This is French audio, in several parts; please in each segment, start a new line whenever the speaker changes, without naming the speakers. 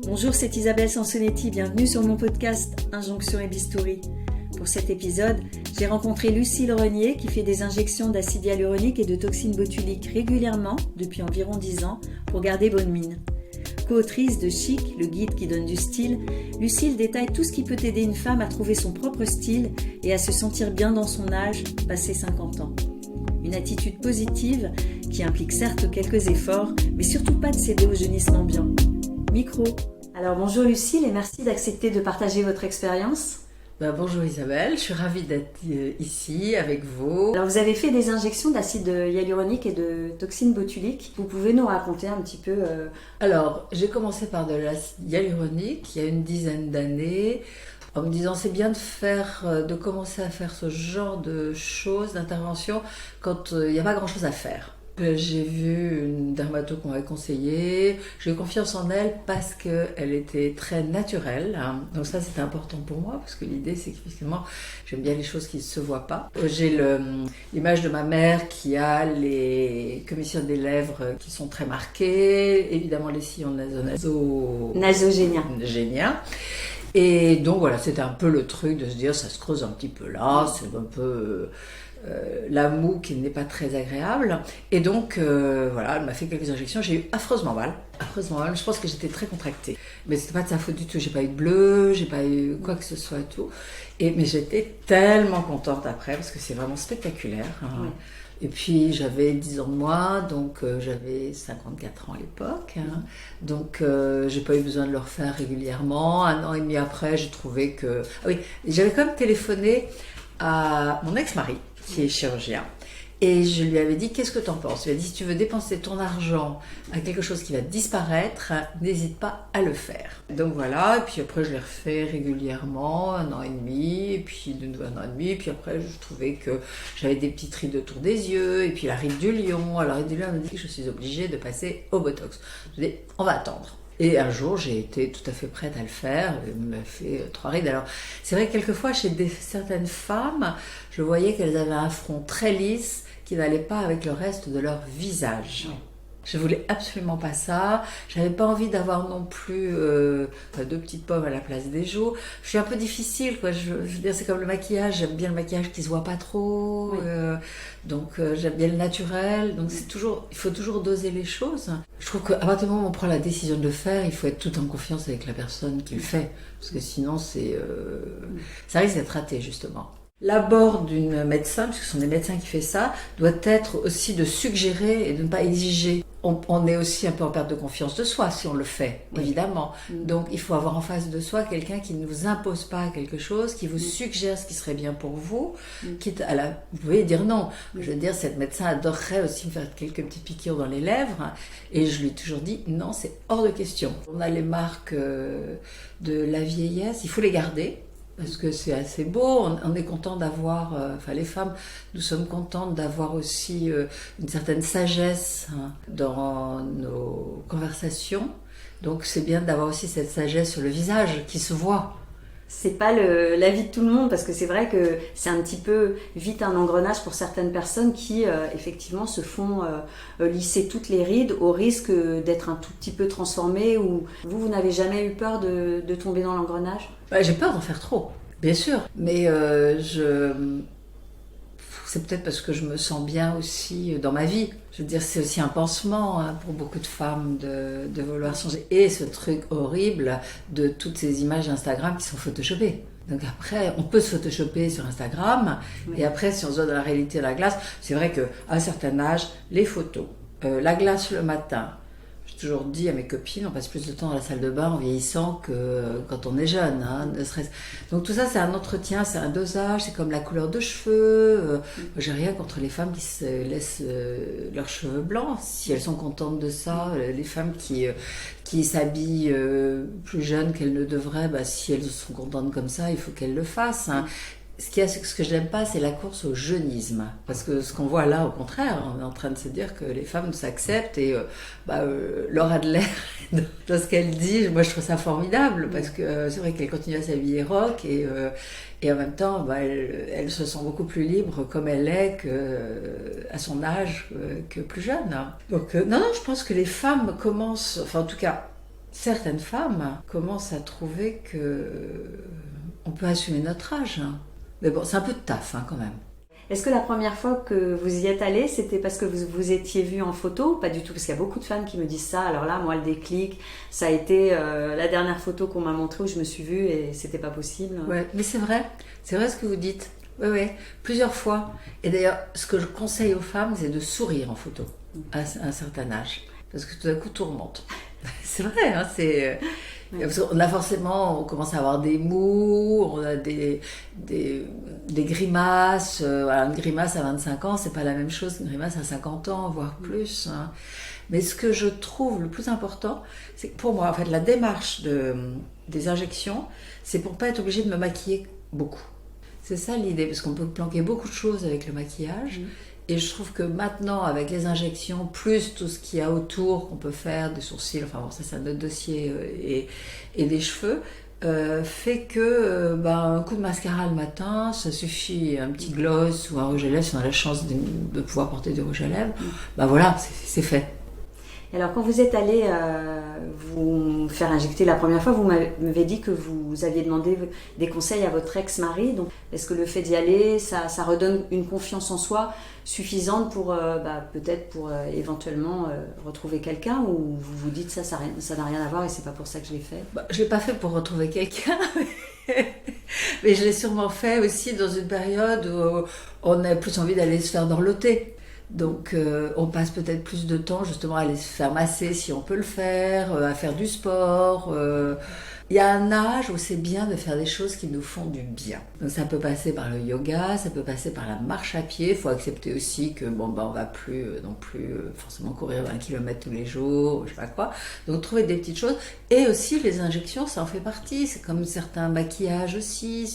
Bonjour, c'est Isabelle Sansonetti, bienvenue sur mon podcast Injonction et Bistouri. Pour cet épisode, j'ai rencontré Lucille Renier qui fait des injections d'acide hyaluronique et de toxines botuliques régulièrement depuis environ 10 ans pour garder bonne mine. Co-autrice de Chic, le guide qui donne du style, Lucille détaille tout ce qui peut aider une femme à trouver son propre style et à se sentir bien dans son âge, passé 50 ans. Une attitude positive qui implique certes quelques efforts, mais surtout pas de céder au jeunissement ambiant. Micro. Alors bonjour Lucille et merci d'accepter de partager votre expérience.
Bonjour Isabelle, je suis ravie d'être ici avec vous.
Alors vous avez fait des injections d'acide hyaluronique et de toxines botuliques. Vous pouvez nous raconter un petit peu
Alors j'ai commencé par de l'acide hyaluronique il y a une dizaine d'années en me disant c'est bien de commencer à faire ce genre de choses, d'intervention quand il n'y a pas grand chose à faire. J'ai vu une dermato qu'on m'avait conseillée, j'ai eu confiance en elle parce qu'elle était très naturelle. Donc ça c'était important pour moi parce que l'idée c'est qu'effectivement j'aime bien les choses qui ne se voient pas. J'ai l'image de ma mère qui a les commissions des lèvres qui sont très marquées, évidemment les sillons nasogéniens. Et donc voilà, c'était un peu le truc de se dire ça se creuse un petit peu là, c'est un peu... la moue qui n'est pas très agréable et donc voilà, elle m'a fait quelques injections, j'ai eu affreusement mal, je pense que j'étais très contractée mais c'était pas de sa faute du tout, j'ai pas eu de bleu, j'ai pas eu quoi que ce soit et tout mais j'étais tellement contente après parce que c'est vraiment spectaculaire
Oui.
Et puis j'avais 10 ans de moins, donc j'avais 54 ans à l'époque, donc j'ai pas eu besoin de le refaire régulièrement. 1 an et demi après, j'ai trouvé que... Ah oui, j'avais quand même téléphoné à mon ex-mari, qui est chirurgien, et je lui avais dit, qu'est-ce que t'en penses? Il m'a dit, si tu veux dépenser ton argent à quelque chose qui va disparaître, n'hésite pas à le faire. Donc voilà, et puis après je l'ai refait régulièrement, 1 an et demi, et puis de nouveau 1 an et demi, et puis après je trouvais que j'avais des petites rides autour des yeux, et puis la ride du lion. Alors la ride du lion, elle me dit que je suis obligée de passer au Botox. Je dis, on va attendre. Et un jour, j'ai été tout à fait prête à le faire. Elle m'a fait 3 rides. Alors, c'est vrai que quelquefois, chez certaines femmes, je voyais qu'elles avaient un front très lisse qui n'allait pas avec le reste de leur visage.
Oui.
Je voulais absolument pas ça. J'avais pas envie d'avoir non plus 2 petites pommes à la place des joues. Je suis un peu difficile, quoi. Je veux dire, c'est comme le maquillage. J'aime bien le maquillage qui se voit pas trop.
Oui.
Donc j'aime bien le naturel. Donc il faut toujours doser les choses. Je trouve qu'à partir du moment où on prend la décision de le faire, il faut être tout en confiance avec la personne qui le fait, parce que sinon ça risque d'être raté justement. L'abord d'une médecin, puisque ce sont des médecins qui font ça, doit être aussi de suggérer et de ne pas exiger. On est aussi un peu en perte de confiance de soi si on le fait, évidemment. Donc il faut avoir en face de soi quelqu'un qui ne vous impose pas quelque chose, qui vous suggère ce qui serait bien pour vous, quitte à vous pouvez dire non. Je veux dire, cette médecin adorerait aussi me faire quelques petites piqûres dans les lèvres, et je lui ai toujours dit non, c'est hors de question. On a les marques de la vieillesse, il faut les garder. Parce que c'est assez beau, on est content d'avoir, les femmes, nous sommes contentes d'avoir aussi une certaine sagesse dans nos conversations. Donc c'est bien d'avoir aussi cette sagesse sur le visage qui se voit.
C'est pas l'avis de tout le monde parce que c'est vrai que c'est un petit peu vite un engrenage pour certaines personnes qui effectivement se font lisser toutes les rides au risque d'être un tout petit peu transformées. Ou vous n'avez jamais eu peur de tomber dans l'engrenage?
J'ai peur d'en faire trop, bien sûr, mais c'est peut-être parce que je me sens bien aussi dans ma vie. Je veux dire, c'est aussi un pansement pour beaucoup de femmes de vouloir changer. Et ce truc horrible de toutes ces images Instagram qui sont photoshopées. Donc après, on peut se photoshopper sur Instagram, et après, si on se voit dans la réalité de la glace, c'est vrai qu'à un certain âge, les photos, la glace le matin, j'ai toujours dit à mes copines, on passe plus de temps dans la salle de bain en vieillissant que quand on est jeune, ne serait-ce. Donc tout ça, c'est un entretien, c'est un dosage, c'est comme la couleur de cheveux. J'ai rien contre les femmes qui se laissent leurs cheveux blancs, si elles sont contentes de ça. Les femmes qui s'habillent plus jeunes qu'elles ne devraient, si elles sont contentes comme ça, il faut qu'elles le fassent. Ce que je n'aime pas, c'est la course au jeunisme. Parce que ce qu'on voit là, au contraire, on est en train de se dire que les femmes s'acceptent et Laura Adler, dans ce qu'elle dit, moi je trouve ça formidable parce que c'est vrai qu'elle continue à s'habiller rock et en même temps, elle se sent beaucoup plus libre comme elle est à son âge que plus jeune. Donc non, je pense que les femmes commencent, enfin en tout cas, certaines femmes commencent à trouver que on peut assumer notre âge. Mais bon, c'est un peu de taf quand même.
Est-ce que la première fois que vous y êtes allée, c'était parce que vous vous étiez vue en photo? Pas du tout, parce qu'il y a beaucoup de femmes qui me disent ça. Alors là, moi, le déclic, ça a été la dernière photo qu'on m'a montrée où je me suis vue et c'était pas possible.
Ouais, mais c'est vrai ce que vous dites. Oui, plusieurs fois. Et d'ailleurs, ce que je conseille aux femmes, c'est de sourire en photo à un certain âge. Parce que tout d'un coup, tout remonte. C'est vrai, parce qu'on a forcément, on commence à avoir des mous, on a des grimaces. Voilà, une grimace à 25 ans, c'est pas la même chose qu'une grimace à 50 ans, voire plus. Mais ce que je trouve le plus important, c'est que pour moi, en fait, la démarche des injections, c'est pour pas être obligée de me maquiller beaucoup. C'est ça l'idée, parce qu'on peut planquer beaucoup de choses avec le maquillage. Et je trouve que maintenant, avec les injections, plus tout ce qu'il y a autour qu'on peut faire, des sourcils, enfin bon, ça c'est un autre dossier, et des cheveux, fait que un coup de mascara le matin, ça suffit, un petit gloss ou un rouge à lèvres, si on a la chance de pouvoir porter du rouge à lèvres, voilà, c'est fait.
Et alors, quand vous êtes allé vous faire injecter la première fois, vous m'avez dit que vous aviez demandé des conseils à votre ex-mari. Donc, est-ce que le fait d'y aller, ça redonne une confiance en soi suffisante pour peut-être pour éventuellement retrouver quelqu'un, ou vous vous dites ça n'a rien à voir et c'est pas pour ça que je l'ai fait?
Je l'ai pas fait pour retrouver quelqu'un. Mais je l'ai sûrement fait aussi dans une période où on a plus envie d'aller se faire dorloter. Donc on passe peut-être plus de temps justement à aller se faire masser si on peut le faire, à faire du sport. Il y a un âge où c'est bien de faire des choses qui nous font du bien. Donc ça peut passer par le yoga, ça peut passer par la marche à pied. Il faut accepter aussi que on va plus non plus forcément courir 20 km tous les jours, je sais pas quoi. Donc trouver des petites choses. Et aussi les injections, ça en fait partie. C'est comme certains maquillages aussi.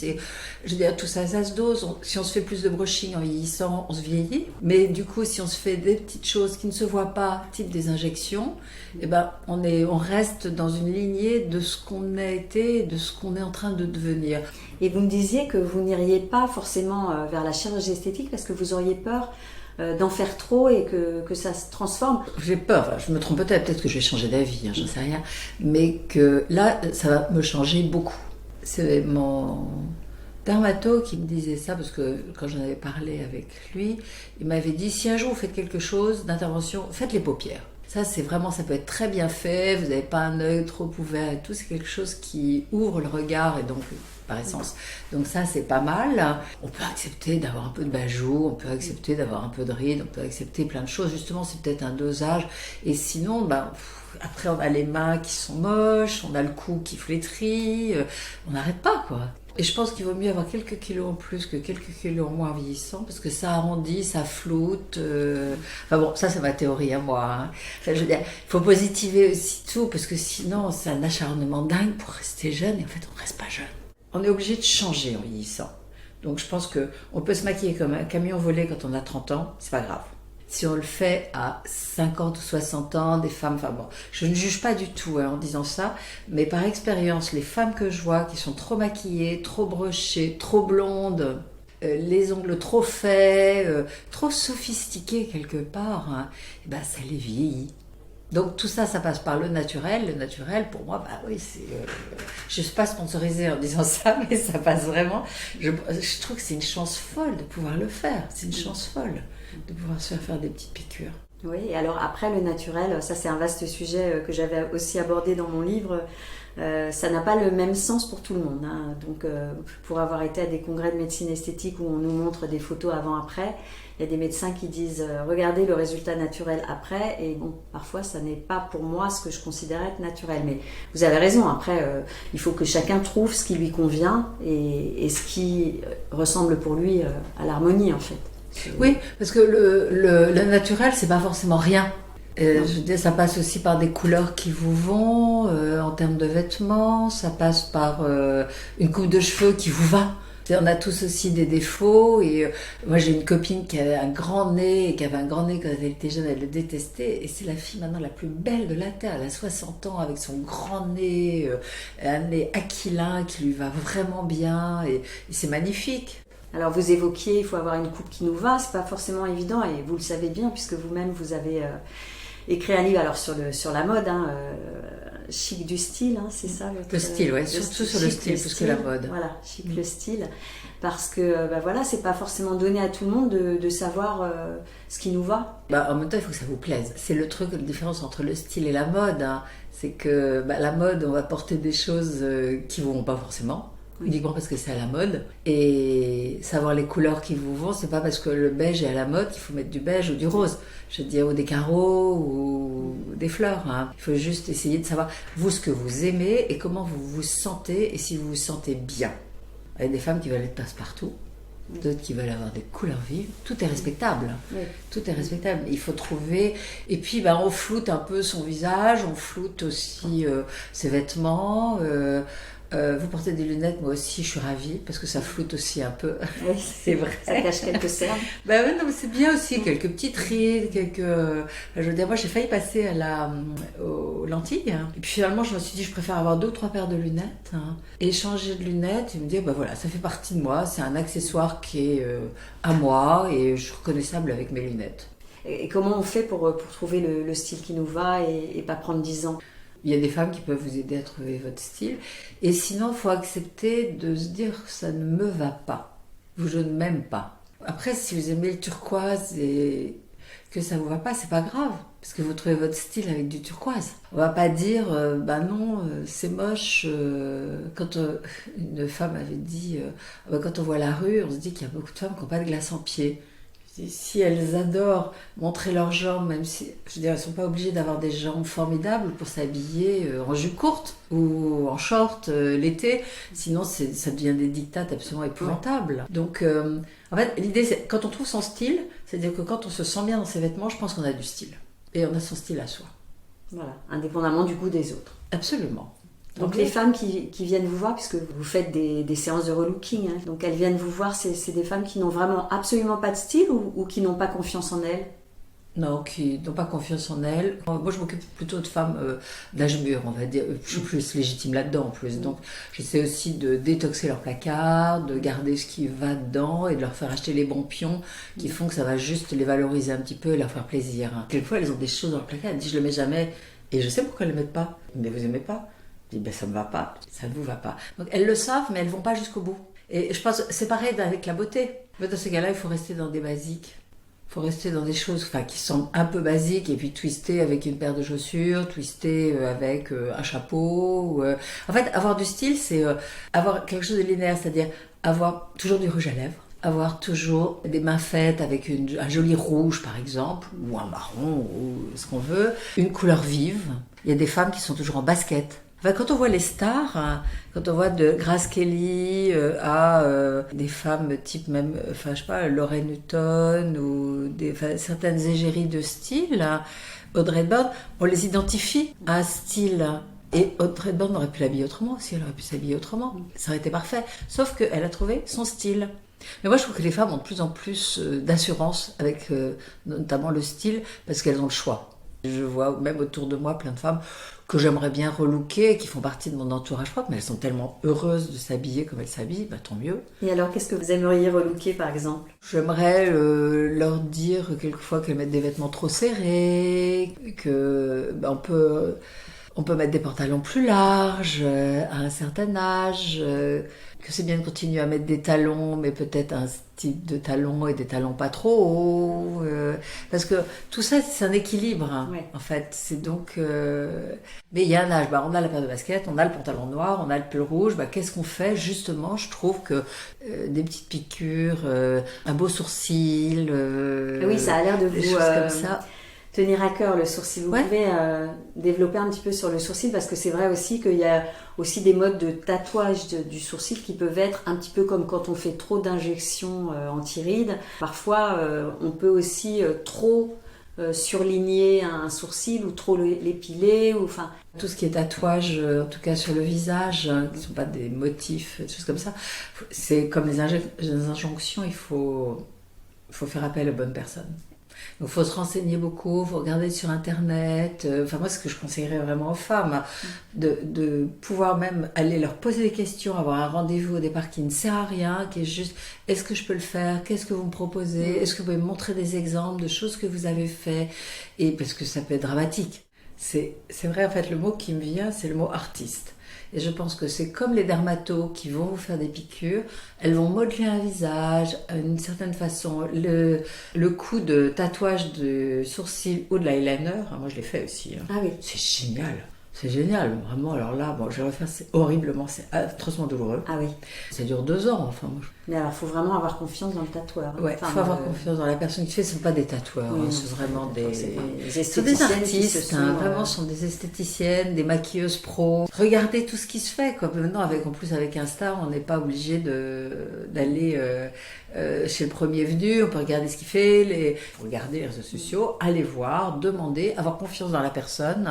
Je veux dire, tout ça, ça se dose. Si on se fait plus de brushing en vieillissant, on se vieillit. Mais du coup, si on se fait des petites choses qui ne se voient pas, type des injections, on reste dans une lignée de ce qu'on a été, de ce qu'on est en train de devenir.
Et vous me disiez que vous n'iriez pas forcément vers la chirurgie esthétique parce que vous auriez peur d'en faire trop et que ça se transforme.
J'ai peur, je me trompe peut-être que je vais changer d'avis, j'en sais rien, mais que là, ça va me changer beaucoup. C'est mon dermato qui me disait ça, parce que quand j'en avais parlé avec lui, il m'avait dit, si un jour vous faites quelque chose d'intervention, faites les paupières. Ça, c'est vraiment, ça peut être très bien fait, vous n'avez pas un œil trop ouvert et tout, c'est quelque chose qui ouvre le regard et donc, par essence. Donc ça, c'est pas mal. On peut accepter d'avoir un peu de bajoux, on peut accepter d'avoir un peu de rides, on peut accepter plein de choses. Justement, c'est peut-être un dosage. Et sinon, après, on a les mains qui sont moches, on a le cou qui flétrit, on n'arrête pas, quoi. Et je pense qu'il vaut mieux avoir quelques kilos en plus que quelques kilos en moins en vieillissant, parce que ça arrondit, ça floute. Ça c'est ma théorie à moi. Je veux dire, il faut positiver aussi tout, parce que sinon c'est un acharnement dingue pour rester jeune, et en fait on reste pas jeune. On est obligé de changer en vieillissant. Donc je pense qu'on peut se maquiller comme un camion volé quand on a 30 ans, c'est pas grave. Si on le fait à 50 ou 60 ans, des femmes, je ne juge pas du tout en disant ça, mais par expérience, les femmes que je vois qui sont trop maquillées, trop brochées, trop blondes, les ongles trop faits, trop sophistiqués quelque part, ça les vieillit. Donc tout ça, ça passe par le naturel. Le naturel, pour moi, c'est... je ne suis pas sponsorisée en disant ça, mais ça passe vraiment. Je trouve que c'est une chance folle de pouvoir le faire. C'est une chance folle de pouvoir se faire des petites piqûres.
Oui, et alors après le naturel, ça c'est un vaste sujet que j'avais aussi abordé dans mon livre. Ça n'a pas le même sens pour tout le monde. Donc pour avoir été à des congrès de médecine esthétique où on nous montre des photos avant-après, il y a des médecins qui disent regardez le résultat naturel après, et parfois ça n'est pas pour moi ce que je considère être naturel. Mais vous avez raison, après il faut que chacun trouve ce qui lui convient et ce qui ressemble pour lui à l'harmonie en fait.
Oui, parce que le naturel, c'est pas forcément rien. Je veux dire, ça passe aussi par des couleurs qui vous vont, en termes de vêtements, ça passe par une coupe de cheveux qui vous va. On a tous aussi des défauts, et moi j'ai une copine qui avait un grand nez, et qui avait un grand nez quand elle était jeune, elle le détestait, et c'est la fille maintenant la plus belle de la Terre, elle a 60 ans avec son grand nez, un nez aquilin qui lui va vraiment bien, et c'est magnifique.
Alors vous évoquiez, il faut avoir une coupe qui nous va, c'est pas forcément évident et vous le savez bien puisque vous-même vous avez écrit un livre alors sur la mode, chic du style, hein, c'est ça
le style, ouais, surtout sur le style plus que la mode.
Voilà, chic le style, parce que voilà, c'est pas forcément donné à tout le monde de savoir ce qui nous va.
En même temps, il faut que ça vous plaise. C'est le truc, la différence entre le style et la mode, hein. C'est que la mode, on va porter des choses qui ne vont pas forcément. Uniquement parce que c'est à la mode. Et savoir les couleurs qui vous vont, c'est pas parce que le beige est à la mode qu'il faut mettre du beige ou du rose. Je veux dire, ou des carreaux ou des fleurs. Hein. Il faut juste essayer de savoir, vous, ce que vous aimez et comment vous vous sentez et si vous vous sentez bien. Il y a des femmes qui veulent être passe-partout, d'autres qui veulent avoir des couleurs vives. Tout est respectable.
Oui.
Tout est respectable. Il faut trouver... Et puis, on floute un peu son visage, on floute aussi ses vêtements... vous portez des lunettes, moi aussi je suis ravie parce que ça floute aussi un peu.
Oui,
c'est vrai.
Ça cache quelques cernes.
Oui, non, mais c'est bien aussi, quelques petites rides, je veux dire, moi j'ai failli passer aux lentilles. Hein. Et puis finalement je me suis dit, je préfère avoir 2 ou 3 paires de lunettes hein, et changer de lunettes et me dire, voilà, ça fait partie de moi, c'est un accessoire qui est à moi et je suis reconnaissable avec mes lunettes.
Et comment on fait pour trouver le style qui nous va et pas prendre 10 ans?
Il y a des femmes qui peuvent vous aider à trouver votre style. Et sinon, il faut accepter de se dire que ça ne me va pas. Ou je ne m'aime pas. Après, si vous aimez le turquoise et que ça ne vous va pas, c'est pas grave. Parce que vous trouvez votre style avec du turquoise. On va pas dire, non, c'est moche. Quand une femme avait dit, quand on voit la rue, on se dit qu'il y a beaucoup de femmes qui n'ont pas de glace en pied. Si elles adorent montrer leurs jambes, même si, je veux dire, elles ne sont pas obligées d'avoir des jambes formidables pour s'habiller en jupe courte ou en short l'été, sinon ça devient des dictates absolument épouvantables. Donc, en fait, l'idée, c'est quand on trouve son style, c'est-à-dire que quand on se sent bien dans ses vêtements, je pense qu'on a du style. Et on a son style à soi.
Voilà, indépendamment du goût des autres.
Absolument.
Donc les femmes qui viennent vous voir, puisque vous faites des séances de relooking, hein, donc elles viennent vous voir, c'est des femmes qui n'ont vraiment absolument pas de style ou qui n'ont pas confiance en elles?
Non, qui n'ont pas confiance en elles. Moi, je m'occupe plutôt de femmes d'âge mûr, on va dire. Je suis plus légitime là-dedans, en plus. Donc, j'essaie aussi de détoxer leur placard, de garder ce qui va dedans et de leur faire acheter les bons pions qui font que ça va juste les valoriser un petit peu et leur faire plaisir. Quelquefois, elles ont des choses dans leur placard, elles disent « je le mets jamais ». Et je sais pourquoi elles ne le mettent pas. Mais vous aimez pas? Je dis, ça ne me va pas, ça ne vous va pas. Donc elles le savent, mais elles ne vont pas jusqu'au bout. Et je pense que c'est pareil avec la beauté. Mais dans ces cas-là, il faut rester dans des basiques. Il faut rester dans des choses qui semblent un peu basiques et puis twister avec une paire de chaussures, twister avec un chapeau. En fait, avoir du style, c'est avoir quelque chose de linéaire, c'est-à-dire avoir toujours du rouge à lèvres, avoir toujours des mains faites avec un joli rouge, par exemple, ou un marron, ou ce qu'on veut, une couleur vive. Il y a des femmes qui sont toujours en basket. Quand on voit les stars, hein, quand on voit de Grace Kelly à des femmes type même, je sais pas, Lorraine Hutton ou certaines égéries de style, hein, Audrey Hepburn, on les identifie à un style. Et Audrey Hepburn aurait pu l'habiller autrement, si elle aurait pu s'habiller autrement. Ça aurait été parfait. Sauf qu'elle a trouvé son style. Mais moi, je trouve que les femmes ont de plus en plus d'assurance avec notamment le style parce qu'elles ont le choix. Je vois même autour de moi plein de femmes que j'aimerais bien relooker, qui font partie de mon entourage propre, mais elles sont tellement heureuses de s'habiller comme elles s'habillent, tant mieux.
Et alors, qu'est-ce que vous aimeriez relooker, par exemple?
J'aimerais leur dire quelquefois qu'elles mettent des vêtements trop serrés, que on peut mettre des pantalons plus larges à un certain âge, que c'est bien de continuer à mettre des talons, mais peut-être un type de talons et des talons pas trop hauts. Parce que tout ça, c'est un équilibre, hein,
ouais.
En fait. C'est donc... Mais il y a un âge. On a la paire de baskets, on a le pantalon noir, on a le pull rouge. Qu'est-ce qu'on fait? Justement, je trouve que des petites piqûres, un beau sourcil...
oui, ça a l'air de
des
vous...
choses comme ça.
Tenir à cœur le sourcil. Vous pouvez développer un petit peu sur le sourcil parce que c'est vrai aussi qu'il y a aussi des modes de tatouage du sourcil qui peuvent être un petit peu comme quand on fait trop d'injections anti-rides. Parfois, on peut aussi trop surligner un sourcil ou trop l'épiler.
Tout ce qui est tatouage, en tout cas sur le visage, qui ne sont pas des motifs, des choses comme ça, c'est comme les injonctions, il faut faire appel aux bonnes personnes. Donc il faut se renseigner beaucoup, il faut regarder sur internet. Moi, ce que je conseillerais vraiment aux femmes, de pouvoir même aller leur poser des questions, avoir un rendez-vous au départ qui ne sert à rien, qui est juste est-ce que je peux le faire, qu'est-ce que vous me proposez, est-ce que vous pouvez me montrer des exemples de choses que vous avez fait, et parce que ça peut être dramatique. C'est vrai, en fait, le mot qui me vient, c'est le mot artiste. Et je pense que c'est comme les dermatos qui vont vous faire des piqûres, elles vont modeler un visage d'une certaine façon. Le coup de tatouage de sourcil ou de l'eyeliner, moi je l'ai fait aussi.
Ah oui.
C'est génial. C'est génial, vraiment. Alors là, bon, je vais refaire, c'est horriblement, c'est atrocement douloureux.
Ah oui.
Ça dure 2 ans, enfin.
Mais alors, il faut vraiment avoir confiance dans le tatoueur.
Ouais, il faut avoir confiance dans la personne qui fait. Ce ne sont pas des tatoueurs,
Oui,
c'est vraiment des
artistes.
Vraiment, ce sont des esthéticiennes, des maquilleuses pro. Regardez tout ce qui se fait, quoi. Maintenant, en plus avec Insta, on n'est pas obligé d'aller chez le premier venu. On peut regarder ce qu'il fait, regarder les réseaux sociaux, aller voir, demander, avoir confiance dans la personne.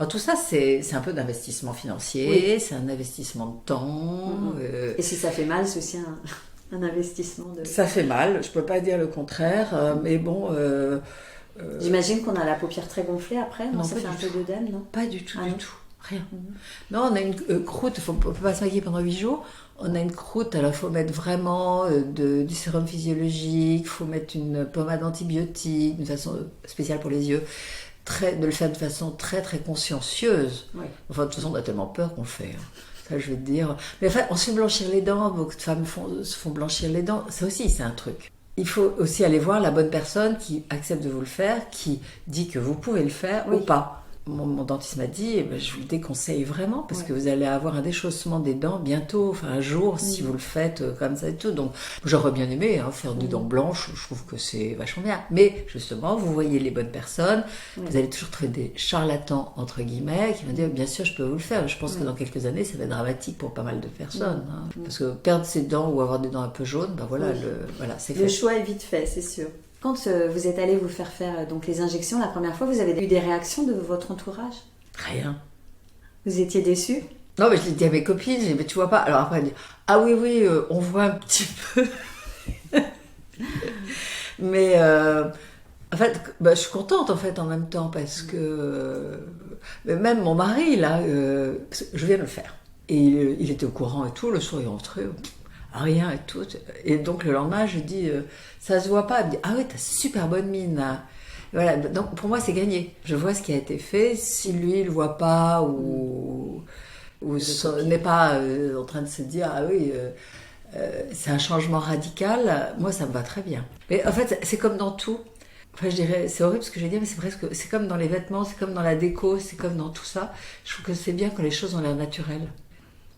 Alors, tout ça, c'est un peu d'investissement financier, c'est un investissement de temps.
Et si ça fait mal, c'est aussi un investissement de...
Ça fait mal, je peux pas dire le contraire, mais bon...
J'imagine qu'on a la paupière très gonflée après, non? Ça fait un peu
tout.
d'œdème, non?
Pas du tout, rien. Non, on a une croûte, on peut pas se maquiller pendant 8 jours, on a une croûte, alors il faut mettre vraiment du sérum physiologique, il faut mettre une pommade antibiotique, d'une façon spéciale pour les yeux, de le faire de façon très très consciencieuse.
Oui.
Enfin, de toute façon, on a tellement peur qu'on le fait. Ça, je vais te dire. Mais enfin, on se fait blanchir les dents, beaucoup de femmes se font blanchir les dents. Ça aussi, c'est un truc. Il faut aussi aller voir la bonne personne qui accepte de vous le faire, qui dit que vous pouvez le faire ou pas. Mon dentiste m'a dit, je vous le déconseille vraiment parce que vous allez avoir un déchaussement des dents bientôt, enfin un jour, si vous le faites comme ça et tout. Donc j'aurais bien aimé faire des dents blanches, je trouve que c'est vachement bien. Mais justement, vous voyez les bonnes personnes, vous allez toujours trouver des charlatans, entre guillemets, qui vont dire, bien sûr, je peux vous le faire. Je pense que dans quelques années, ça va être dramatique pour pas mal de personnes. Parce que perdre ses dents ou avoir des dents un peu jaunes, c'est fait.
Le choix est vite fait, c'est sûr. Quand vous êtes allé vous faire donc les injections la première fois, vous avez eu des réactions de votre entourage?
Rien.
Vous étiez déçus?
Non, mais je l'ai dit à mes copines, j'ai dit, mais tu vois pas. Alors après, elle dit, ah oui, on voit un petit peu. Mais en fait, je suis contente en fait en même temps parce que même mon mari, là, je viens de le faire. Et il était au courant et tout, le soir il est rentré. Rien et tout. Et donc le lendemain, je dis, ça se voit pas. Elle me dit, ah oui, t'as super bonne mine. Là. Voilà, donc pour moi, c'est gagné. Je vois ce qui a été fait. Si lui, il le voit pas ou n'est pas en train de se dire, ah oui, c'est un changement radical, moi, ça me va très bien. Mais en fait, c'est comme dans tout. Enfin, je dirais, c'est horrible ce que je vais dire, mais c'est comme dans les vêtements, c'est comme dans la déco, c'est comme dans tout ça. Je trouve que c'est bien quand les choses ont l'air naturelles.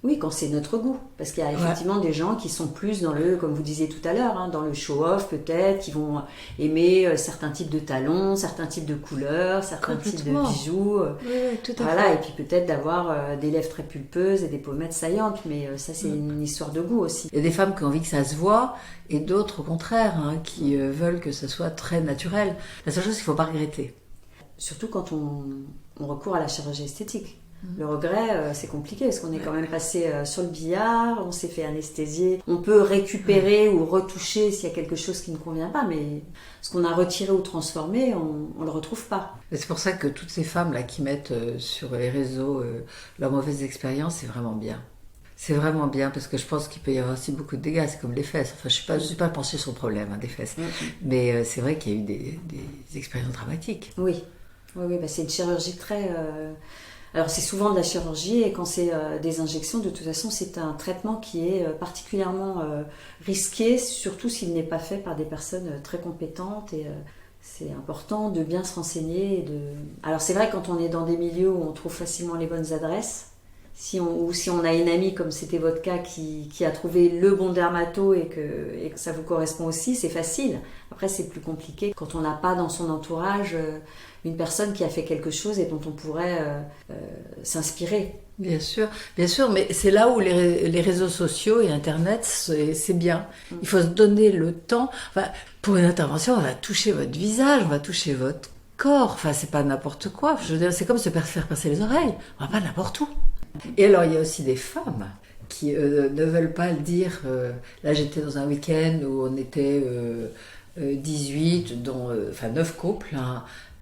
Oui, quand c'est notre goût. Parce qu'il y a effectivement des gens qui sont plus dans comme vous disiez tout à l'heure, dans le show-off peut-être, qui vont aimer certains types de talons, certains types de couleurs, certains types de bijoux.
Oui, tout à fait.
Et puis peut-être d'avoir des lèvres très pulpeuses et des pommettes saillantes. Mais ça, c'est une histoire de goût aussi.
Il y a des femmes qui ont envie que ça se voit et d'autres, au contraire, qui veulent que ça soit très naturel. La seule chose, il ne faut pas regretter.
Surtout quand on recourt à la chirurgie esthétique. Le regret, c'est compliqué parce qu'on est quand même passé sur le billard, on s'est fait anesthésier. On peut récupérer ou retoucher s'il y a quelque chose qui ne convient pas, mais ce qu'on a retiré ou transformé, on ne le retrouve pas.
Et c'est pour ça que toutes ces femmes là qui mettent sur les réseaux leurs mauvaises expériences, c'est vraiment bien. C'est vraiment bien parce que je pense qu'il peut y avoir aussi beaucoup de dégâts. C'est comme les fesses. Enfin, je suis pas penchée sur le problème des fesses, mais c'est vrai qu'il y a eu des expériences dramatiques.
Oui, c'est une chirurgie très... Alors c'est souvent de la chirurgie et quand c'est des injections, de toute façon c'est un traitement qui est particulièrement risqué, surtout s'il n'est pas fait par des personnes très compétentes et c'est important de bien se renseigner. Alors c'est vrai quand on est dans des milieux où on trouve facilement les bonnes adresses, si on a une amie comme c'était votre cas qui a trouvé le bon dermato et que ça vous correspond aussi, c'est facile. Après c'est plus compliqué quand on n'a pas dans son entourage une personne qui a fait quelque chose et dont on pourrait s'inspirer.
Bien sûr, mais c'est là où les réseaux sociaux et Internet, c'est bien. Il faut se donner le temps. Enfin, pour une intervention, on va toucher votre visage, on va toucher votre corps. Enfin, c'est pas n'importe quoi. Je veux dire, c'est comme se faire passer les oreilles. On va pas n'importe où. Et alors, il y a aussi des femmes qui ne veulent pas le dire. Là, j'étais dans un week-end où on était 18, dont 9 couples.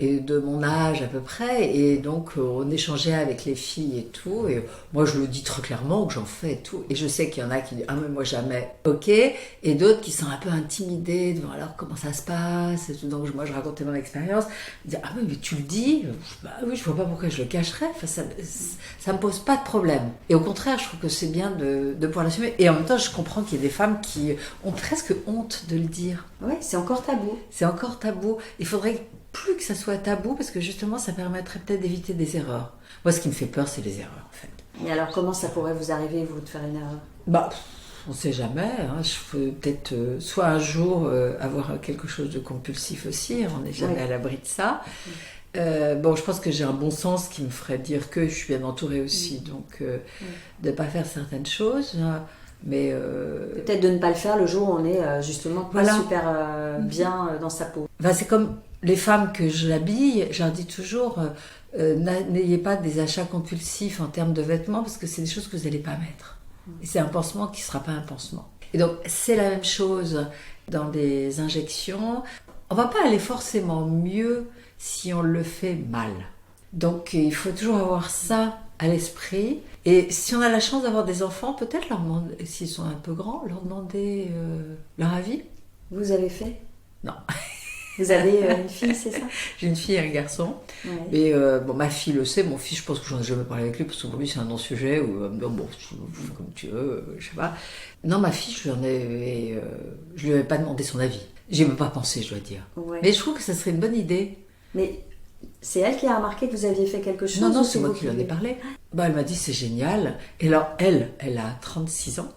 et de mon âge à peu près, et donc on échangeait avec les filles et tout, et moi je le dis très clairement que j'en fais et tout, et je sais qu'il y en a qui disent ah mais moi jamais, ok, et d'autres qui sont un peu intimidés devant alors comment ça se passe et tout, donc moi je racontais mon expérience, ils disaient ah mais tu le dis, bah oui je vois pas pourquoi je le cacherais, enfin, ça me pose pas de problème, et au contraire je trouve que c'est bien de pouvoir l'assumer, et en même temps je comprends qu'il y ait des femmes qui ont presque honte de le dire.
Oui, c'est encore tabou.
C'est encore tabou, il faudrait plus que ça soit tabou, parce que justement, ça permettrait peut-être d'éviter des erreurs. Moi, ce qui me fait peur, c'est les erreurs, en fait.
Et alors, comment ça pourrait vous arriver, vous, de faire une erreur?
Bah, on ne sait jamais. Hein. Je peux peut-être, soit un jour, avoir quelque chose de compulsif aussi. On n'est jamais à l'abri de ça. Bon, je pense que j'ai un bon sens qui me ferait dire que je suis bien entourée aussi, donc de ne pas faire certaines choses. Mais
peut-être de ne pas le faire le jour où on est justement pas super bien dans sa peau.
Enfin, c'est comme les femmes que je l'habille, je leur dis toujours n'ayez pas des achats compulsifs en termes de vêtements parce que c'est des choses que vous n'allez pas mettre. Et c'est un pansement qui ne sera pas un pansement. Et donc c'est la même chose dans des injections. On ne va pas aller forcément mieux si on le fait mal. Donc il faut toujours avoir ça à l'esprit. Et si on a la chance d'avoir des enfants, peut-être leur demander, s'ils sont un peu grands, leur demander leur avis.
Vous avez fait?
Non.
Vous avez une fille, c'est ça?
J'ai une fille et un garçon. Ouais. Mais bon, ma fille le sait. Mon fils, je pense que j'en ai jamais parlé avec lui parce que pour lui c'est un non-sujet. Ou bon, comme tu veux, je sais pas. Non, ma fille, je lui avais pas demandé son avis. J'y ai même pas pensé, je dois dire. Ouais. Mais je trouve que ça serait une bonne idée.
Mais c'est elle qui a remarqué que vous aviez fait quelque chose?
Non, c'est moi qui lui en ai parlé. Bah, elle m'a dit c'est génial. Et alors elle a 36 ans.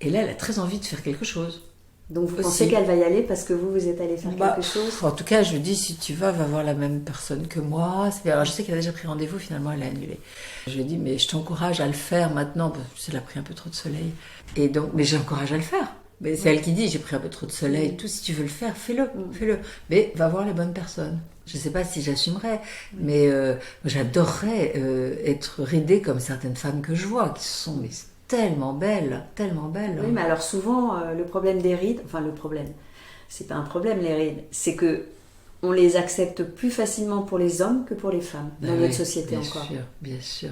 Et là, elle a très envie de faire quelque chose.
Donc vous pensez qu'elle va y aller parce que vous êtes allé faire quelque chose?
En tout cas, je lui dis si tu vas voir la même personne que moi. Alors je sais qu'elle a déjà pris rendez-vous, finalement elle a annulé. Je lui ai dit mais je t'encourage à le faire maintenant parce qu'elle a pris un peu trop de soleil. Et donc, mais j'encourage à le faire. Mais c'est elle qui dit j'ai pris un peu trop de soleil et tout. Si tu veux le faire, fais-le. Mais va voir les bonnes personnes. Je ne sais pas si j'assumerais, mais j'adorerais être ridée comme certaines femmes que je vois qui sont tellement belles, tellement belles.
Oui, mais alors souvent, le problème des rides, enfin le problème, c'est pas un problème les rides, c'est que on les accepte plus facilement pour les hommes que pour les femmes dans notre société encore.
Bien sûr,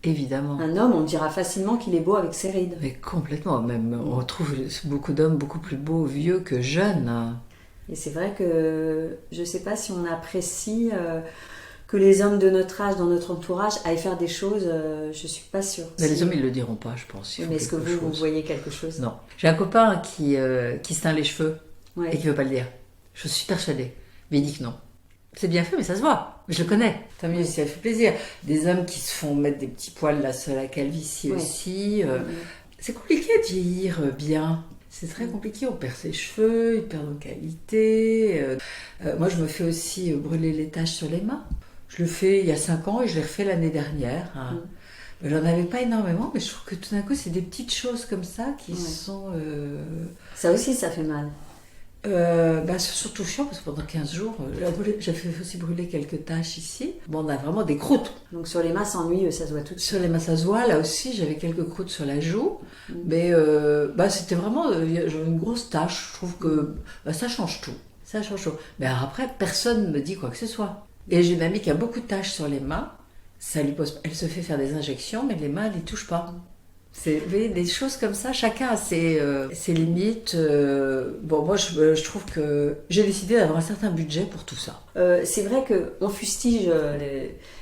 évidemment.
Un homme, on dira facilement qu'il est beau avec ses rides.
Mais complètement, même on trouve beaucoup d'hommes beaucoup plus beaux vieux que jeunes.
Et c'est vrai que je sais pas si on apprécie que les hommes de notre âge, dans notre entourage, aillent faire des choses, je suis pas sûre.
Mais les hommes, ils le diront pas, je pense.
Mais est-ce que vous voyez quelque chose?
Non. J'ai un copain qui se teint les cheveux et qui veut pas le dire. Je suis persuadée. Mais il dit que non. C'est bien fait, mais ça se voit. Je le connais. Tant mieux si ça fait plaisir. Des hommes qui se font mettre des petits poils là sur la calvitie aussi. C'est compliqué de vieillir bien. C'est très compliqué, on perd ses cheveux, ils perdent en qualité. Moi, je me fais aussi brûler les taches sur les mains. Je le fais il y a 5 ans et je l'ai refait l'année dernière. J'en avais pas énormément, mais je trouve que tout d'un coup, c'est des petites choses comme ça qui sont...
Ça aussi, ça fait mal.
C'est surtout chiant parce que pendant 15 jours, j'ai fait aussi brûler quelques taches ici. Bon, on a vraiment des croûtes.
Donc sur les mains, c'est ennuyeux, ça se voit tout de suite.
Sur les mains, ça se voit. Là aussi, j'avais quelques croûtes sur la joue. Mais c'était vraiment j'avais une grosse tache. Je trouve que ça change tout. Ça change tout. Mais alors après, personne ne me dit quoi que ce soit. Et j'ai une amie qui a beaucoup de taches sur les mains. Elle se fait faire des injections, mais les mains, elle ne les touche pas. C'est des choses comme ça, chacun a ses limites. Bon, moi, je trouve que j'ai décidé d'avoir un certain budget pour tout ça.
C'est vrai qu'on fustige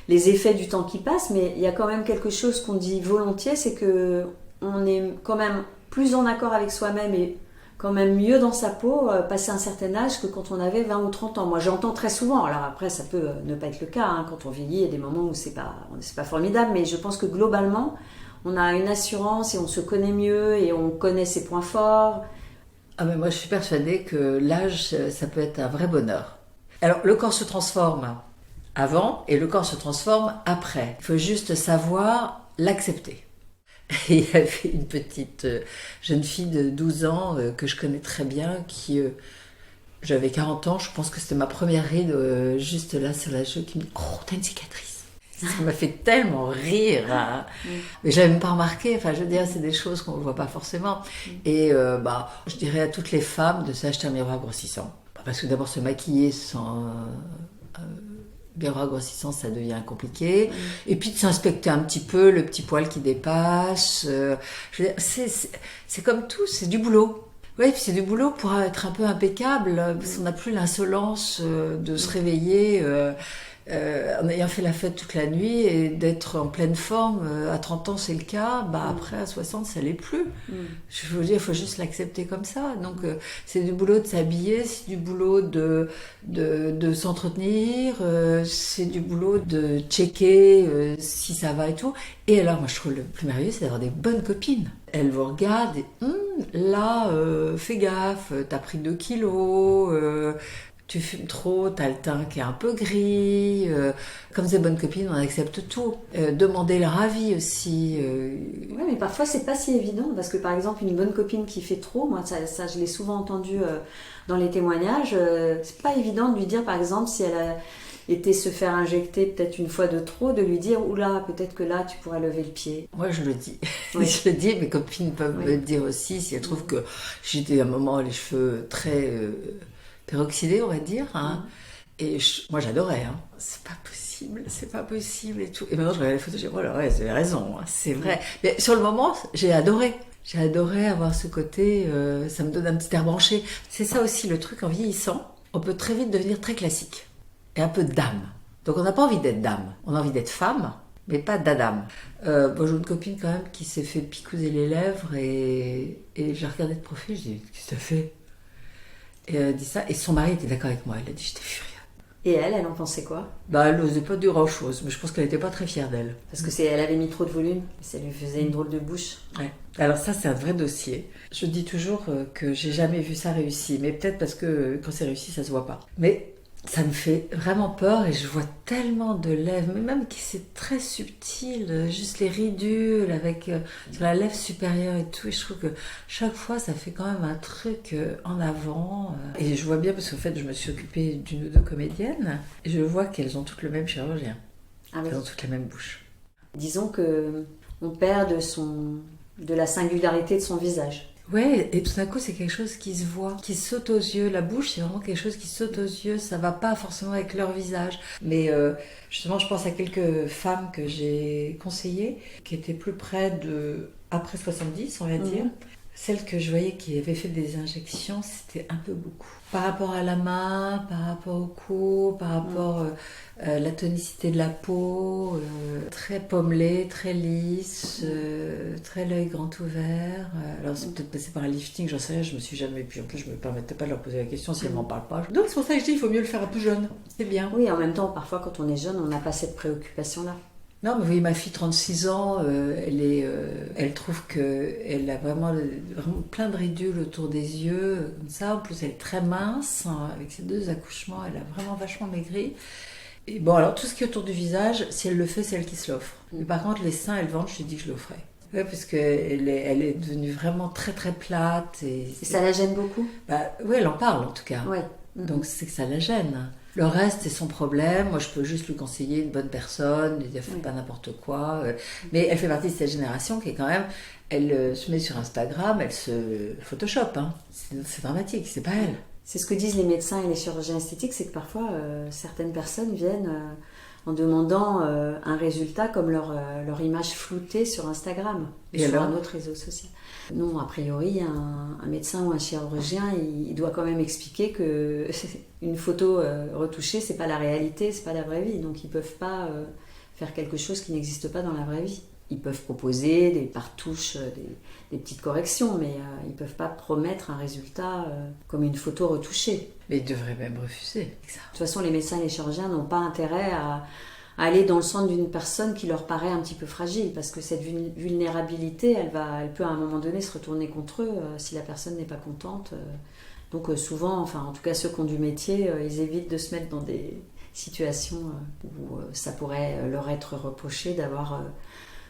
les effets du temps qui passe, mais il y a quand même quelque chose qu'on dit volontiers, c'est qu'on est quand même plus en accord avec soi-même et quand même mieux dans sa peau passé un certain âge que quand on avait 20 ou 30 ans. Moi, j'entends très souvent, alors après, ça peut ne pas être le cas, hein, quand on vieillit, il y a des moments où c'est pas formidable, mais je pense que globalement, on a une assurance et on se connaît mieux et on connaît ses points forts.
Ah mais moi je suis persuadée que l'âge ça peut être un vrai bonheur. Alors le corps se transforme avant et le corps se transforme après. Il faut juste savoir l'accepter. Et il y avait une petite jeune fille de 12 ans que je connais très bien qui... j'avais 40 ans, je pense que c'était ma première ride juste là sur la joue qui me dit « Oh, t'as une cicatrice !» Ça m'a fait tellement rire. Hein. Mais j'avais même pas remarqué. Enfin, je veux dire, c'est des choses qu'on ne voit pas forcément. Et je dirais à toutes les femmes de s'acheter un miroir grossissant. Parce que d'abord, se maquiller sans Bien grossissant, ça devient compliqué. Et puis de s'inspecter un petit peu le petit poil qui dépasse. Je veux dire, c'est comme tout, c'est du boulot. Oui, puis c'est du boulot pour être un peu impeccable, parce qu'on n'a plus l'insolence de se réveiller en ayant fait la fête toute la nuit et d'être en pleine forme. À 30 ans, c'est le cas. Après, à 60, ça l'est plus. Je veux dire, il faut juste l'accepter comme ça. Donc, c'est du boulot de s'habiller, c'est du boulot de s'entretenir, c'est du boulot de checker si ça va et tout. Et alors, moi, je trouve le plus merveilleux, c'est d'avoir des bonnes copines. Elles vous regardent et là, fais gaffe, t'as pris 2 kilos, tu fumes trop, t'as le teint qui est un peu gris. Comme ces bonnes copines, on accepte tout. Demander leur avis aussi.
Oui, mais parfois, c'est pas si évident. Parce que, par exemple, une bonne copine qui fait trop, moi, ça je l'ai souvent entendu dans les témoignages, c'est pas évident de lui dire, par exemple, si elle a été se faire injecter peut-être une fois de trop, de lui dire, oula, peut-être que là, tu pourrais lever le pied.
Moi, je le dis.
Oui.
Je le dis, mes copines peuvent me le dire aussi, si elles trouvent que j'étais à un moment les cheveux très peroxydés, on va dire. Et moi, j'adorais. C'est pas possible et tout. Et maintenant, je regarde les photos, je dis, oh là, ouais, vous avez raison, c'est vrai. Mais sur le moment, j'ai adoré. J'ai adoré avoir ce côté, ça me donne un petit air branché. C'est ça aussi, le truc, en vieillissant, on peut très vite devenir très classique. Et un peu dame. Donc on n'a pas envie d'être dame, on a envie d'être femme, mais pas d'adame. J'ai une copine quand même qui s'est fait picouser les lèvres et j'ai regardé de profil, je dis, qu'est-ce que t'as fait? Et elle a dit ça, et son mari était d'accord avec moi, elle a dit, j'étais furieux.
Et elle en pensait quoi?
Elle n'osait pas dire grand-chose, mais je pense qu'elle n'était pas très fière d'elle.
Parce que elle avait mis trop de volume, ça lui faisait une drôle de bouche.
Ouais. Alors ça, c'est un vrai dossier. Je dis toujours que j'ai jamais vu ça réussi, mais peut-être parce que quand c'est réussi, ça se voit pas. Mais ça me fait vraiment peur et je vois tellement de lèvres, mais même qui c'est très subtil, juste les ridules avec sur la lèvre supérieure et tout. Et je trouve que chaque fois, ça fait quand même un truc en avant. Et je vois bien, parce qu'en fait, je me suis occupée d'une ou deux comédiennes, et je vois qu'elles ont toutes le même chirurgien.
Ah oui.
Elles ont toutes la même bouche.
Disons que on perd de la singularité de son visage.
Ouais, et tout d'un coup, c'est quelque chose qui se voit, qui saute aux yeux. La bouche, c'est vraiment quelque chose qui saute aux yeux. Ça va pas forcément avec leur visage. Mais justement, je pense à quelques femmes que j'ai conseillées, qui étaient plus près de après 70, on va dire. Celles que je voyais qui avaient fait des injections, c'était un peu beaucoup. Par rapport à la main, par rapport au cou, par rapport à la tonicité de la peau, très pommelée, très lisse, très l'œil grand ouvert. Alors c'est peut-être passé par un lifting, j'en sais rien, je me suis jamais... Puis en plus, je me permettais pas de leur poser la question si elles m'en parlent pas. Donc c'est pour ça que je dis, il faut mieux le faire un peu jeune. C'est bien.
Oui, en même temps, parfois quand on est jeune, on n'a pas cette préoccupation-là.
Non, mais vous voyez, ma fille, 36 ans, elle trouve qu'elle a vraiment plein de ridules autour des yeux, comme ça. En plus, elle est très mince, avec ses 2 accouchements, elle a vraiment vachement maigri. Et bon, alors, tout ce qui est autour du visage, si elle le fait, c'est elle qui se l'offre. Mais par contre, les seins et le ventre, je lui dis que je l'offrais. Oui, parce qu'elle est devenue vraiment très, très plate. Et
ça la gêne beaucoup?
Oui, elle en parle, en tout cas.
Ouais.
Donc, c'est que ça la gêne. Le reste, c'est son problème. Moi, je peux juste lui conseiller une bonne personne, lui dire fais pas n'importe quoi. Mais elle fait partie de cette génération qui est quand même... Elle se met sur Instagram, elle se Photoshop. C'est dramatique, c'est pas elle.
C'est ce que disent les médecins et les chirurgiens esthétiques, c'est que parfois, certaines personnes viennent en demandant un résultat comme leur image floutée sur Instagram ou sur un autre réseau social. Non, a priori, un médecin ou un chirurgien, il doit quand même expliquer que une photo retouchée, c'est pas la réalité, c'est pas la vraie vie. Donc ils peuvent pas faire quelque chose qui n'existe pas dans la vraie vie. Ils peuvent proposer des partouches, des petites corrections, mais ils peuvent pas promettre un résultat comme une photo retouchée.
Mais ils devraient même refuser.
De toute façon, les médecins et les chirurgiens n'ont pas intérêt à aller dans le centre d'une personne qui leur paraît un petit peu fragile, parce que cette vulnérabilité, elle peut à un moment donné se retourner contre eux si la personne n'est pas contente. Donc souvent, enfin en tout cas ceux qui ont du métier, ils évitent de se mettre dans des situations où ça pourrait leur être reproché d'avoir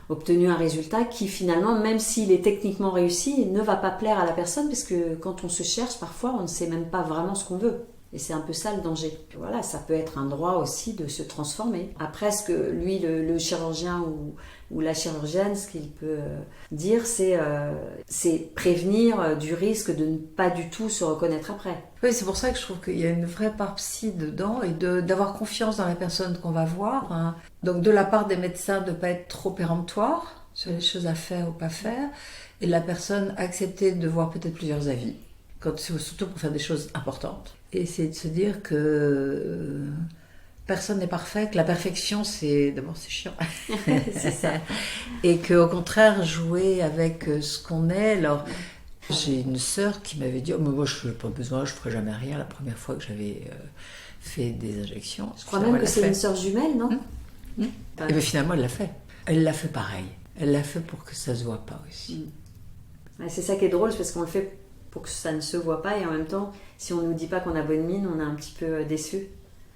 obtenu un résultat qui finalement, même s'il est techniquement réussi, ne va pas plaire à la personne, parce que quand on se cherche, parfois on ne sait même pas vraiment ce qu'on veut. Et c'est un peu ça le danger. Voilà, ça peut être un droit aussi de se transformer. Après, ce que lui, le chirurgien ou la chirurgienne, ce qu'il peut dire, c'est prévenir du risque de ne pas du tout se reconnaître après.
Oui, c'est pour ça que je trouve qu'il y a une vraie part psy dedans et d'avoir confiance dans la personne qu'on va voir. Hein. Donc de la part des médecins, de ne pas être trop péremptoire sur les choses à faire ou pas faire, et de la personne accepter de voir peut-être plusieurs avis, surtout pour faire des choses importantes. Et essayer de se dire que personne n'est parfait, que la perfection, d'abord c'est chiant.
C'est ça.
Et qu'au contraire, jouer avec ce qu'on est. Alors, j'ai une sœur qui m'avait dit « Oh, mais moi, je n'ai pas besoin, je ne ferai jamais rien » la première fois que j'avais fait des injections.
Je crois même que c'est une sœur jumelle, non?
Et bien finalement, elle l'a fait. Elle l'a fait pareil. Elle l'a fait pour que ça ne se voit pas aussi.
C'est ça qui est drôle, parce qu'on le fait pour que ça ne se voit pas, et en même temps, si on ne nous dit pas qu'on a bonne mine, on est un petit peu déçu.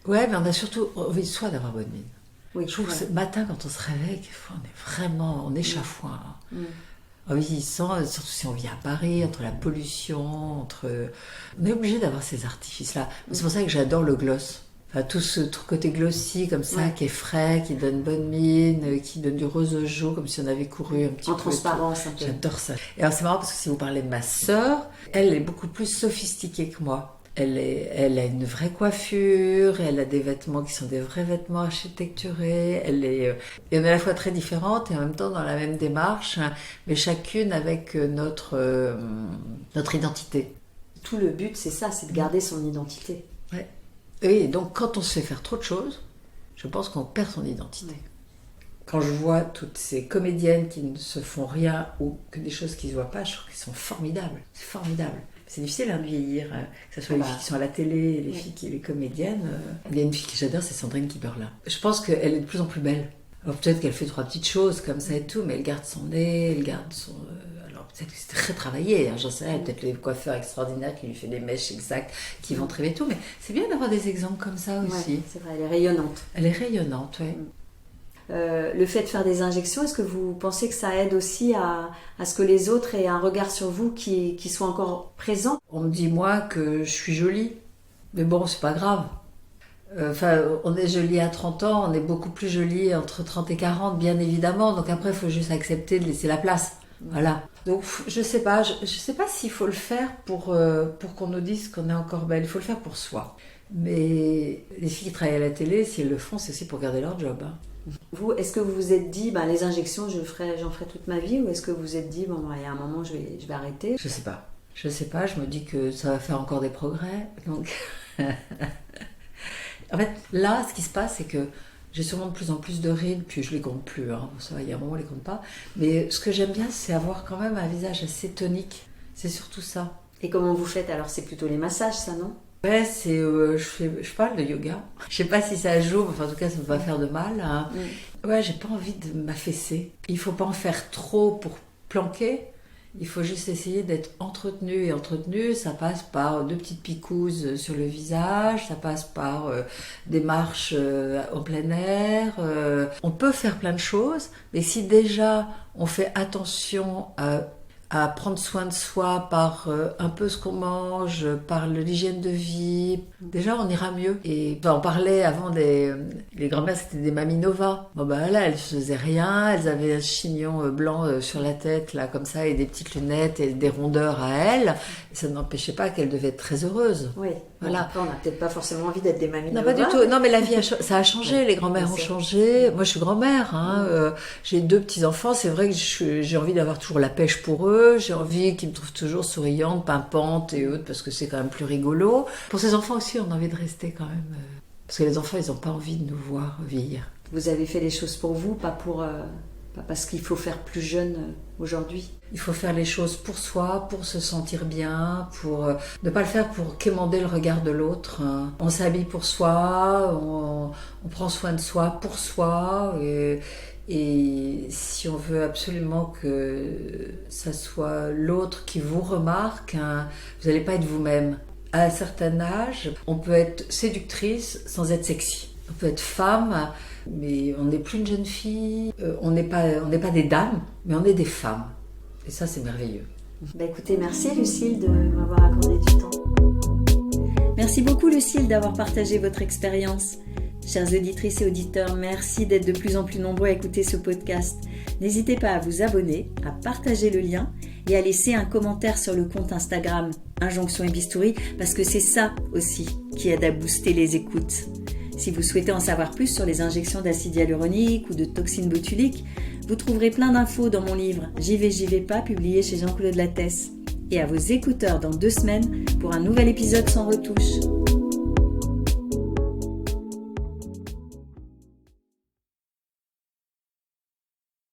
Ouais, mais on a surtout envie soit d'avoir bonne mine.
Oui,
je trouve que ce matin, quand on se réveille, on est vraiment en échafouin. Oui, surtout si on vit à Paris, entre la pollution, on est obligé d'avoir ces artifices-là. C'est pour ça que j'adore le gloss. Enfin, tout ce côté glossy comme ça, qui est frais, qui donne bonne mine, qui donne du rose au jour, comme si on avait couru un petit peu.
En transparence un peu.
J'adore ça. Et alors c'est marrant parce que si vous parlez de ma sœur, elle est beaucoup plus sophistiquée que moi. Elle a une vraie coiffure, elle a des vêtements qui sont des vrais vêtements architecturés. Et on est à la fois très différentes et en même temps dans la même démarche, mais chacune avec notre identité.
Tout le but, c'est ça, c'est de garder son identité.
Ouais. Et donc quand on se fait faire trop de choses, je pense qu'on perd son identité. Quand je vois toutes ces comédiennes qui ne se font rien ou que des choses qui ne se voient pas, je trouve qu'elles sont formidables. C'est formidable. C'est difficile de vieillir, que ce soit les filles qui sont à la télé, les filles les comédiennes. Il y a une fille que j'adore, c'est Sandrine Kiberlin. Je pense qu'elle est de plus en plus belle. Alors peut-être qu'elle fait 3 petites choses comme ça et tout, mais elle garde son nez, elle garde son... Alors peut-être que c'est très travaillé, hein, j'en sais rien, peut-être les coiffeurs extraordinaires qui lui font des mèches exactes, qui vont très bien et tout, mais c'est bien d'avoir des exemples comme ça aussi.
Ouais, c'est vrai, elle est rayonnante.
Elle est rayonnante, oui.
Le fait de faire des injections, est-ce que vous pensez que ça aide aussi à ce que les autres aient un regard sur vous qui soit encore présent?
On me dit moi que je suis jolie, mais bon, c'est pas grave. On est jolie à 30 ans, on est beaucoup plus jolie entre 30 et 40, bien évidemment. Donc après, il faut juste accepter de laisser la place. Voilà. Donc je sais pas s'il faut le faire pour qu'on nous dise qu'on est encore belle. Il faut le faire pour soi. Mais les filles qui travaillent à la télé, si elles le font, c'est aussi pour garder leur job. Hein.
Vous, est-ce que vous vous êtes dit, les injections, j'en ferai toute ma vie, ou est-ce que vous vous êtes dit, il y a un moment, je vais arrêter?
Je sais pas. Je me dis que ça va faire encore des progrès. Donc, en fait, là, ce qui se passe, c'est que j'ai sûrement de plus en plus de rides, puis je les compte plus. Hein. Ça, il y a un moment, on les compte pas. Mais ce que j'aime bien, c'est avoir quand même un visage assez tonique. C'est surtout ça.
Et comment vous faites? Alors, c'est plutôt les massages, ça, non?
Ouais, je parle de yoga. Je sais pas si ça joue, mais en tout cas, ça ne va pas faire de mal. Hein. Ouais, j'ai pas envie de m'affaisser. Il faut pas en faire trop pour planquer. Il faut juste essayer d'être entretenu. Et entretenu, ça passe par 2 petites picouzes sur le visage, ça passe par des marches en plein air. On peut faire plein de choses, mais si déjà on fait attention à prendre soin de soi par un peu ce qu'on mange, par l'hygiène de vie, déjà on ira mieux. Et on parlait avant les grand-mères, c'était des mamies Nova. Bon là, elles faisaient rien, elles avaient un chignon blanc sur la tête, là comme ça, et des petites lunettes et des rondeurs à elles. Et ça n'empêchait pas qu'elles devaient être très heureuses.
Oui.
Voilà.
Après, on n'a peut-être pas forcément envie d'être des mamies
Non,
Nova.
pas du tout. Non, mais la vie, ça a changé. Les grand-mères ont changé. Moi, je suis grand-mère. Hein. J'ai 2 petits-enfants. C'est vrai que j'ai envie d'avoir toujours la pêche pour eux. J'ai envie qu'ils me trouvent toujours souriante, pimpante et autres, parce que c'est quand même plus rigolo. Pour ces enfants aussi, on a envie de rester quand même. Parce que les enfants, ils n'ont pas envie de nous voir vieillir.
Vous avez fait les choses pour vous, pas parce qu'il faut faire plus jeune aujourd'hui.
Il faut faire les choses pour soi, pour se sentir bien, pour ne pas le faire pour quémander le regard de l'autre. On s'habille pour soi, on prend soin de soi pour soi. Et si on veut absolument que ça soit l'autre qui vous remarque, vous n'allez pas être vous-même. À un certain âge, on peut être séductrice sans être sexy. On peut être femme, mais on n'est plus une jeune fille. On n'est pas des dames, mais on est des femmes. Et ça, c'est merveilleux.
Écoutez, merci Lucille de m'avoir accordé du temps. Merci beaucoup Lucille d'avoir partagé votre expérience. Chères auditrices et auditeurs, merci d'être de plus en plus nombreux à écouter ce podcast. N'hésitez pas à vous abonner, à partager le lien et à laisser un commentaire sur le compte Instagram Injonction et Bistouri parce que c'est ça aussi qui aide à booster les écoutes. Si vous souhaitez en savoir plus sur les injections d'acide hyaluronique ou de toxines botuliques, vous trouverez plein d'infos dans mon livre J'y vais pas, publié chez Jean-Claude Lattès. Et à vos écouteurs dans 2 semaines pour un nouvel épisode sans retouche.